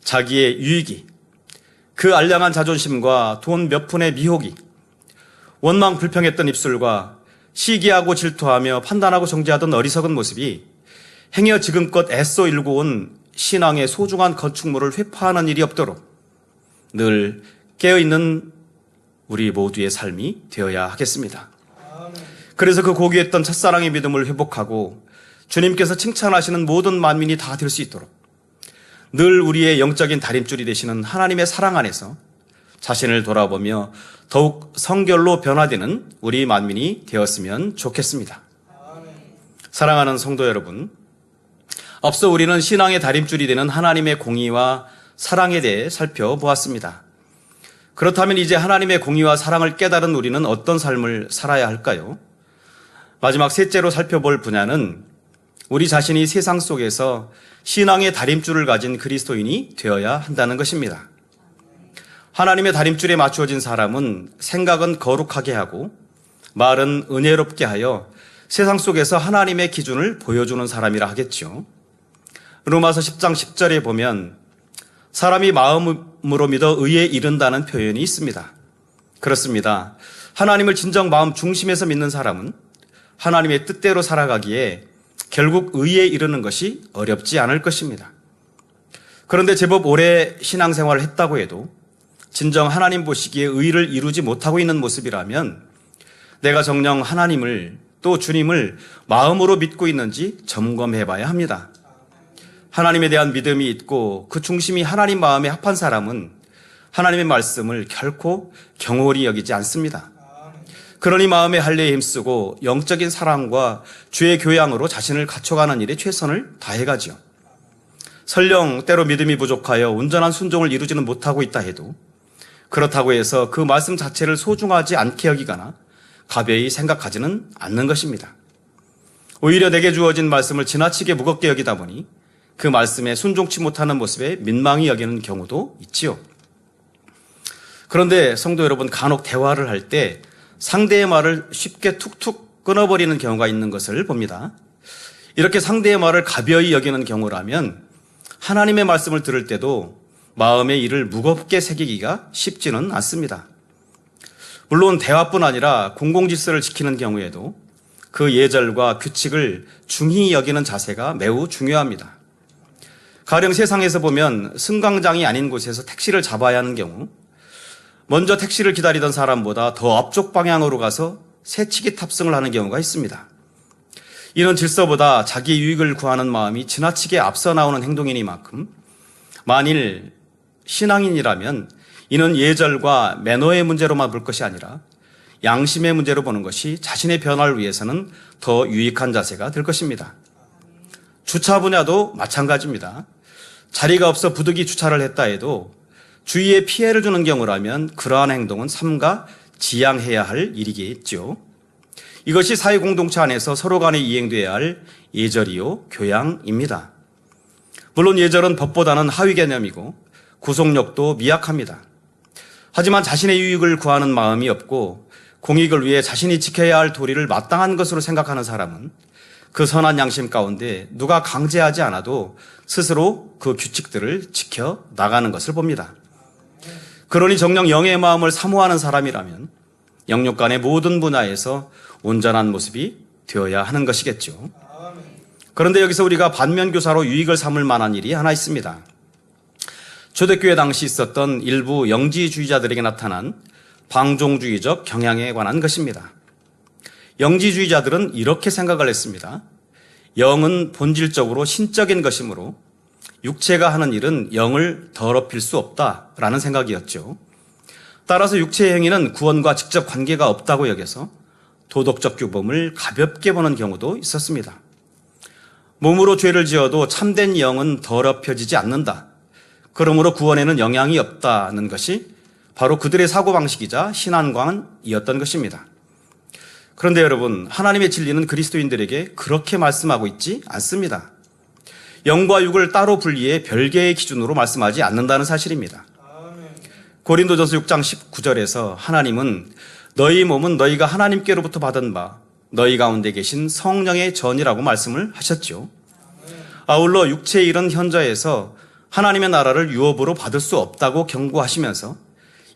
자기의 유익이, 그 알량한 자존심과 돈 몇 푼의 미혹이, 원망 불평했던 입술과 시기하고 질투하며 판단하고 정죄하던 어리석은 모습이 행여 지금껏 애써 일고 온 신앙의 소중한 건축물을 회파하는 일이 없도록 늘 깨어있는 우리 모두의 삶이 되어야 하겠습니다. 그래서 그 고귀했던 첫사랑의 믿음을 회복하고 주님께서 칭찬하시는 모든 만민이 다 될 수 있도록 늘 우리의 영적인 다림줄이 되시는 하나님의 사랑 안에서 자신을 돌아보며 더욱 성결로 변화되는 우리 만민이 되었으면 좋겠습니다. 사랑하는 성도 여러분, 앞서 우리는 신앙의 다림줄이 되는 하나님의 공의와 사랑에 대해 살펴보았습니다. 그렇다면 이제 하나님의 공의와 사랑을 깨달은 우리는 어떤 삶을 살아야 할까요? 마지막 셋째로 살펴볼 분야는 우리 자신이 세상 속에서 신앙의 다림줄을 가진 그리스도인이 되어야 한다는 것입니다. 하나님의 다림줄에 맞추어진 사람은 생각은 거룩하게 하고 말은 은혜롭게 하여 세상 속에서 하나님의 기준을 보여주는 사람이라 하겠죠. 로마서 10장 10절에 보면 사람이 마음으로 믿어 의에 이른다는 표현이 있습니다. 그렇습니다. 하나님을 진정 마음 중심에서 믿는 사람은 하나님의 뜻대로 살아가기에 결국 의에 이르는 것이 어렵지 않을 것입니다. 그런데 제법 오래 신앙생활을 했다고 해도 진정 하나님 보시기에 의를 이루지 못하고 있는 모습이라면 내가 정녕 하나님을 또 주님을 마음으로 믿고 있는지 점검해 봐야 합니다. 하나님에 대한 믿음이 있고 그 중심이 하나님 마음에 합한 사람은 하나님의 말씀을 결코 경홀히 여기지 않습니다. 그러니 마음의 할례에 힘쓰고 영적인 사랑과 주의 교양으로 자신을 갖춰가는 일에 최선을 다해가지요. 설령 때로 믿음이 부족하여 온전한 순종을 이루지는 못하고 있다 해도 그렇다고 해서 그 말씀 자체를 소중하지 않게 여기거나 가벼이 생각하지는 않는 것입니다. 오히려 내게 주어진 말씀을 지나치게 무겁게 여기다 보니 그 말씀에 순종치 못하는 모습에 민망히 여기는 경우도 있지요. 그런데 성도 여러분, 간혹 대화를 할 때 상대의 말을 쉽게 툭툭 끊어버리는 경우가 있는 것을 봅니다. 이렇게 상대의 말을 가벼이 여기는 경우라면 하나님의 말씀을 들을 때도 마음의 일을 무겁게 새기기가 쉽지는 않습니다. 물론 대화뿐 아니라 공공질서를 지키는 경우에도 그 예절과 규칙을 중히 여기는 자세가 매우 중요합니다. 가령 세상에서 보면 승강장이 아닌 곳에서 택시를 잡아야 하는 경우 먼저 택시를 기다리던 사람보다 더 앞쪽 방향으로 가서 새치기 탑승을 하는 경우가 있습니다. 이런 질서보다 자기 유익을 구하는 마음이 지나치게 앞서 나오는 행동이니만큼 만일 신앙인이라면 이는 예절과 매너의 문제로만 볼 것이 아니라 양심의 문제로 보는 것이 자신의 변화를 위해서는 더 유익한 자세가 될 것입니다. 주차 분야도 마찬가지입니다. 자리가 없어 부득이 주차를 했다 해도 주위에 피해를 주는 경우라면 그러한 행동은 삼가 지양해야 할 일이겠죠. 이것이 사회 공동체 안에서 서로 간에 이행되어야 할 예절이요 교양입니다. 물론 예절은 법보다는 하위 개념이고 구속력도 미약합니다. 하지만 자신의 유익을 구하는 마음이 없고 공익을 위해 자신이 지켜야 할 도리를 마땅한 것으로 생각하는 사람은 그 선한 양심 가운데 누가 강제하지 않아도 스스로 그 규칙들을 지켜 나가는 것을 봅니다. 그러니 정녕 영의 마음을 사모하는 사람이라면 영육 간의 모든 분야에서 온전한 모습이 되어야 하는 것이겠죠. 그런데 여기서 우리가 반면교사로 유익을 삼을 만한 일이 하나 있습니다. 초대교회 당시 있었던 일부 영지주의자들에게 나타난 방종주의적 경향에 관한 것입니다. 영지주의자들은 이렇게 생각을 했습니다. 영은 본질적으로 신적인 것이므로 육체가 하는 일은 영을 더럽힐 수 없다라는 생각이었죠. 따라서 육체의 행위는 구원과 직접 관계가 없다고 여겨서 도덕적 규범을 가볍게 보는 경우도 있었습니다. 몸으로 죄를 지어도 참된 영은 더럽혀지지 않는다. 그러므로 구원에는 영향이 없다는 것이 바로 그들의 사고방식이자 신앙관이었던 것입니다. 그런데 여러분, 하나님의 진리는 그리스도인들에게 그렇게 말씀하고 있지 않습니다. 영과 육을 따로 분리해 별개의 기준으로 말씀하지 않는다는 사실입니다. 고린도전서 6장 19절에서 하나님은 너희 몸은 너희가 하나님께로부터 받은 바 너희 가운데 계신 성령의 전이라고 말씀을 하셨죠. 아울러 육체의 일은 현저해서 하나님의 나라를 유업으로 받을 수 없다고 경고하시면서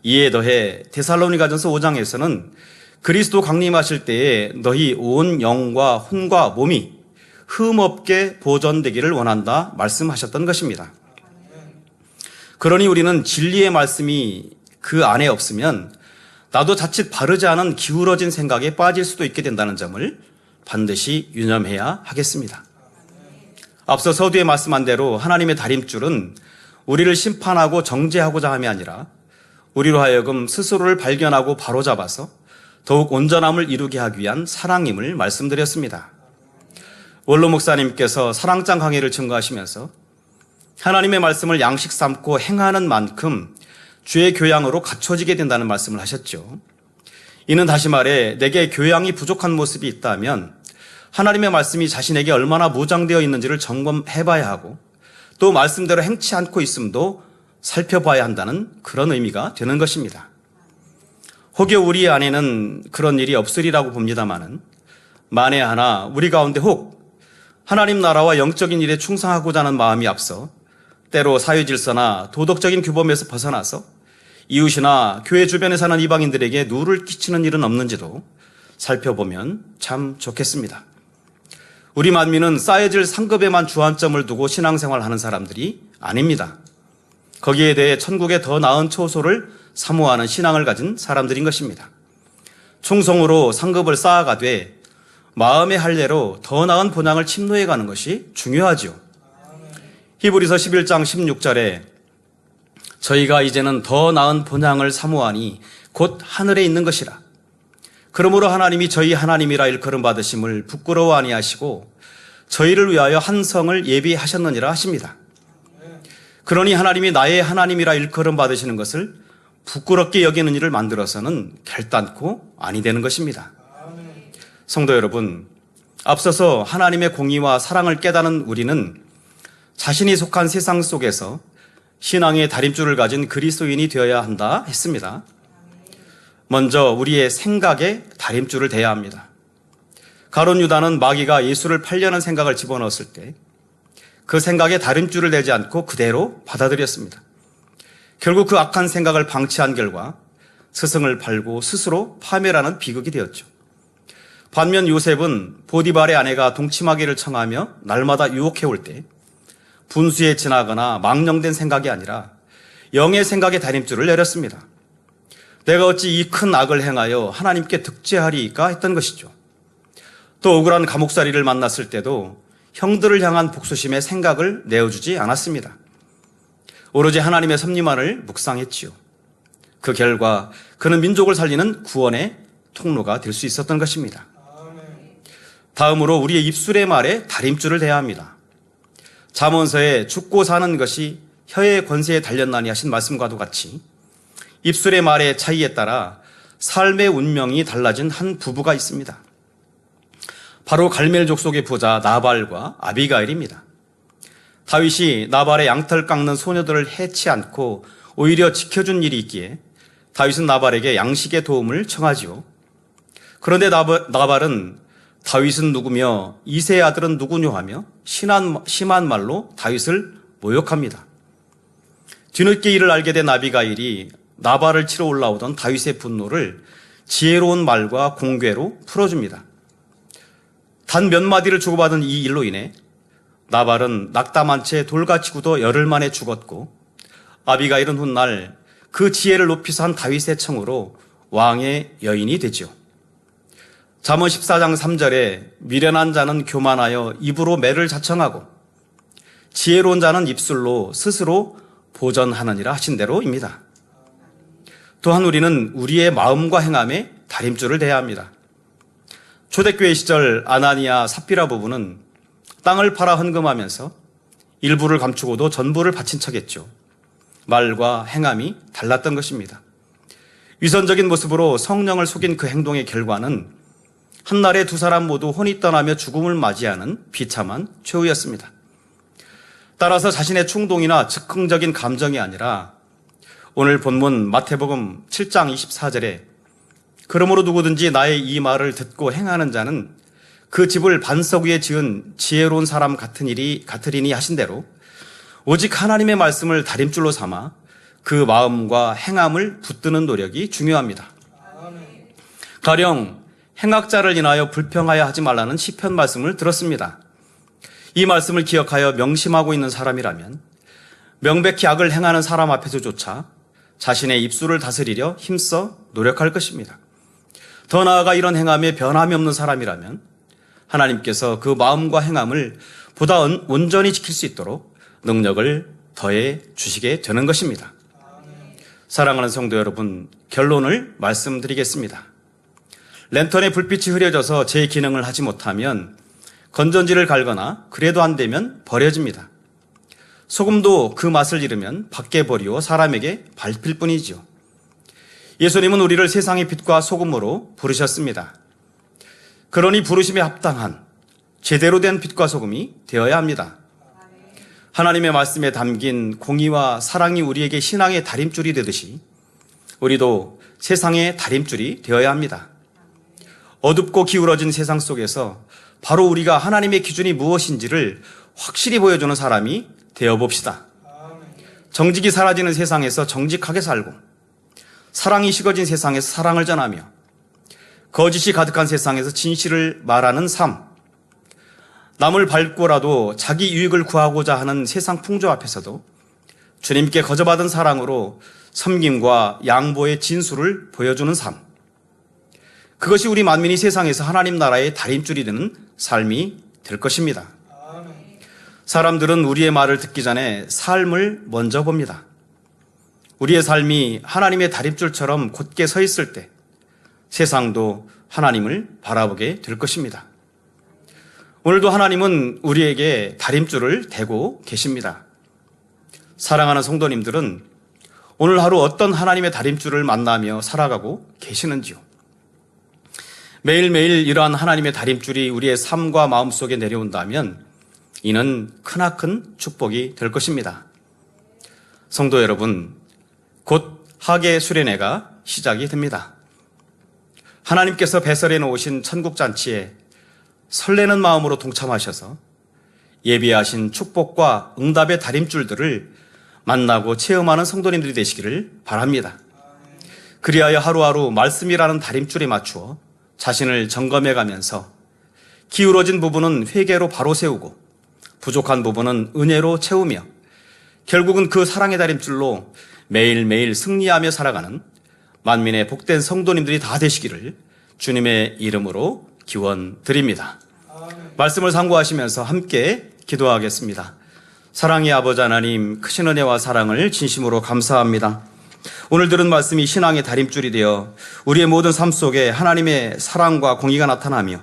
이에 더해 데살로니가전서 5장에서는 그리스도 강림하실 때에 너희 온 영과 혼과 몸이 흠없게 보존되기를 원한다 말씀하셨던 것입니다. 그러니 우리는 진리의 말씀이 그 안에 없으면 나도 자칫 바르지 않은 기울어진 생각에 빠질 수도 있게 된다는 점을 반드시 유념해야 하겠습니다. 앞서 서두에 말씀한 대로 하나님의 다림줄은 우리를 심판하고 정죄하고자 함이 아니라 우리로 하여금 스스로를 발견하고 바로잡아서 더욱 온전함을 이루게 하기 위한 사랑임을 말씀드렸습니다. 원로 목사님께서 사랑장 강해를 증거하시면서 하나님의 말씀을 양식 삼고 행하는 만큼 주의 교양으로 갖춰지게 된다는 말씀을 하셨죠. 이는 다시 말해 내게 교양이 부족한 모습이 있다면 하나님의 말씀이 자신에게 얼마나 무장되어 있는지를 점검해봐야 하고 또 말씀대로 행치 않고 있음도 살펴봐야 한다는 그런 의미가 되는 것입니다. 혹여 우리 안에는 그런 일이 없으리라고 봅니다마는 만에 하나 우리 가운데 혹 하나님 나라와 영적인 일에 충성하고자 하는 마음이 앞서 때로 사회질서나 도덕적인 규범에서 벗어나서 이웃이나 교회 주변에 사는 이방인들에게 누를 끼치는 일은 없는지도 살펴보면 참 좋겠습니다. 우리 만민은 쌓여질 상급에만 주안점을 두고 신앙생활하는 사람들이 아닙니다. 거기에 대해 천국의 더 나은 초소를 사모하는 신앙을 가진 사람들인 것입니다. 충성으로 상급을 쌓아가되 마음의 할례로 더 나은 본향을 침노해가는 것이 중요하지요. 히브리서 11장 16절에 저희가 이제는 더 나은 본향을 사모하니 곧 하늘에 있는 것이라. 그러므로 하나님이 저희 하나님이라 일컬음 받으심을 부끄러워 아니하시고 저희를 위하여 한 성을 예비하셨느니라 하십니다. 그러니 하나님이 나의 하나님이라 일컬음 받으시는 것을 부끄럽게 여기는 일을 만들어서는 결단코 아니 되는 것입니다. 성도 여러분, 앞서서 하나님의 공의와 사랑을 깨닫는 우리는 자신이 속한 세상 속에서 신앙의 다림줄을 가진 그리스도인이 되어야 한다 했습니다. 먼저 우리의 생각에 다림줄을 대야 합니다. 가룟 유다는 마귀가 예수를 팔려는 생각을 집어넣었을 때 그 생각에 다림줄을 대지 않고 그대로 받아들였습니다. 결국 그 악한 생각을 방치한 결과 스승을 팔고 스스로 파멸하는 비극이 되었죠. 반면 요셉은 보디발의 아내가 동침하기를 청하며 날마다 유혹해 올 때 분수에 지나거나 망령된 생각이 아니라 영의 생각에 다림줄을 내렸습니다. 내가 어찌 이 큰 악을 행하여 하나님께 득죄하리이까 했던 것이죠. 또 억울한 감옥살이를 만났을 때도 형들을 향한 복수심에 생각을 내어주지 않았습니다. 오로지 하나님의 섭리만을 묵상했지요. 그 결과 그는 민족을 살리는 구원의 통로가 될 수 있었던 것입니다. 다음으로 우리의 입술의 말에 다림줄을 대야 합니다. 잠언서에 죽고 사는 것이 혀의 권세에 달렸나니 하신 말씀과도 같이 입술의 말의 차이에 따라 삶의 운명이 달라진 한 부부가 있습니다. 바로 갈멜 족속의 부자 나발과 아비가일입니다. 다윗이 나발의 양털 깎는 소녀들을 해치 않고 오히려 지켜준 일이 있기에 다윗은 나발에게 양식의 도움을 청하지요. 그런데 나발은 다윗은 누구며 이새의 아들은 누구뇨 하며 심한 말로 다윗을 모욕합니다. 뒤늦게 이를 알게 된 아비가일이 나발을 치러 올라오던 다윗의 분노를 지혜로운 말과 공궤로 풀어줍니다. 단 몇 마디를 주고받은 이 일로 인해 나발은 낙담한 채 돌같이 굳어 열흘 만에 죽었고 아비가일은 훗날 그 지혜를 높이서 한 다윗의 청으로 왕의 여인이 되지요. 잠언 14장 3절에 미련한 자는 교만하여 입으로 매를 자청하고 지혜로운 자는 입술로 스스로 보전하느니라 하신 대로입니다. 또한 우리는 우리의 마음과 행함에 다림줄을 대야 합니다. 초대교회 시절 아나니아 삽비라 부부는 땅을 팔아 헌금하면서 일부를 감추고도 전부를 바친 척했죠. 말과 행함이 달랐던 것입니다. 위선적인 모습으로 성령을 속인 그 행동의 결과는 한날에 두 사람 모두 혼이 떠나며 죽음을 맞이하는 비참한 최후였습니다. 따라서 자신의 충동이나 즉흥적인 감정이 아니라 오늘 본문 마태복음 7장 24절에 그러므로 누구든지 나의 이 말을 듣고 행하는 자는 그 집을 반석 위에 지은 지혜로운 사람 같으리니 하신 대로 오직 하나님의 말씀을 다림줄로 삼아 그 마음과 행함을 붙드는 노력이 중요합니다. 가령 행악자를 인하여 불평하여 하지 말라는 시편 말씀을 들었습니다. 이 말씀을 기억하여 명심하고 있는 사람이라면 명백히 악을 행하는 사람 앞에서조차 자신의 입술을 다스리려 힘써 노력할 것입니다. 더 나아가 이런 행함에 변함이 없는 사람이라면 하나님께서 그 마음과 행함을 보다 온전히 지킬 수 있도록 능력을 더해 주시게 되는 것입니다. 사랑하는 성도 여러분, 결론을 말씀드리겠습니다. 랜턴의 불빛이 흐려져서 제 기능을 하지 못하면 건전지를 갈거나 그래도 안 되면 버려집니다. 소금도 그 맛을 잃으면 밖에 버리고 사람에게 밟힐 뿐이지요. 예수님은 우리를 세상의 빛과 소금으로 부르셨습니다. 그러니 부르심에 합당한 제대로 된 빛과 소금이 되어야 합니다. 하나님의 말씀에 담긴 공의와 사랑이 우리에게 신앙의 다림줄이 되듯이 우리도 세상의 다림줄이 되어야 합니다. 어둡고 기울어진 세상 속에서 바로 우리가 하나님의 기준이 무엇인지를 확실히 보여주는 사람이 되어봅시다. 정직이 사라지는 세상에서 정직하게 살고 사랑이 식어진 세상에서 사랑을 전하며 거짓이 가득한 세상에서 진실을 말하는 삶, 남을 밟고라도 자기 유익을 구하고자 하는 세상 풍조 앞에서도 주님께 거저받은 사랑으로 섬김과 양보의 진수를 보여주는 삶, 그것이 우리 만민이 세상에서 하나님 나라의 다림줄이 되는 삶이 될 것입니다. 사람들은 우리의 말을 듣기 전에 삶을 먼저 봅니다. 우리의 삶이 하나님의 다림줄처럼 곧게 서 있을 때 세상도 하나님을 바라보게 될 것입니다. 오늘도 하나님은 우리에게 다림줄을 대고 계십니다. 사랑하는 성도님들은 오늘 하루 어떤 하나님의 다림줄을 만나며 살아가고 계시는지요? 매일매일 이러한 하나님의 다림줄이 우리의 삶과 마음속에 내려온다면 이는 크나큰 축복이 될 것입니다. 성도 여러분, 곧 하계 수련회가 시작이 됩니다. 하나님께서 배설해 놓으신 천국잔치에 설레는 마음으로 동참하셔서 예비하신 축복과 응답의 다림줄들을 만나고 체험하는 성도님들이 되시기를 바랍니다. 그리하여 하루하루 말씀이라는 다림줄에 맞추어 자신을 점검해 가면서 기울어진 부분은 회개로 바로 세우고 부족한 부분은 은혜로 채우며 결국은 그 사랑의 다림줄로 매일매일 승리하며 살아가는 만민의 복된 성도님들이 다 되시기를 주님의 이름으로 기원드립니다. 말씀을 상고하시면서 함께 기도하겠습니다. 사랑의 아버지 하나님, 크신 은혜와 사랑을 진심으로 감사합니다. 오늘 들은 말씀이 신앙의 다림줄이 되어 우리의 모든 삶 속에 하나님의 사랑과 공의가 나타나며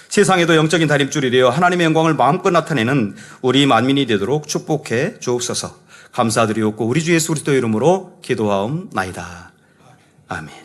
세상에도 영적인 다림줄이 되어 하나님의 영광을 마음껏 나타내는 우리 만민이 되도록 축복해 주옵소서. 감사드리옵고 우리 주 예수 그리스도 이름으로 기도하옵나이다. 아멘.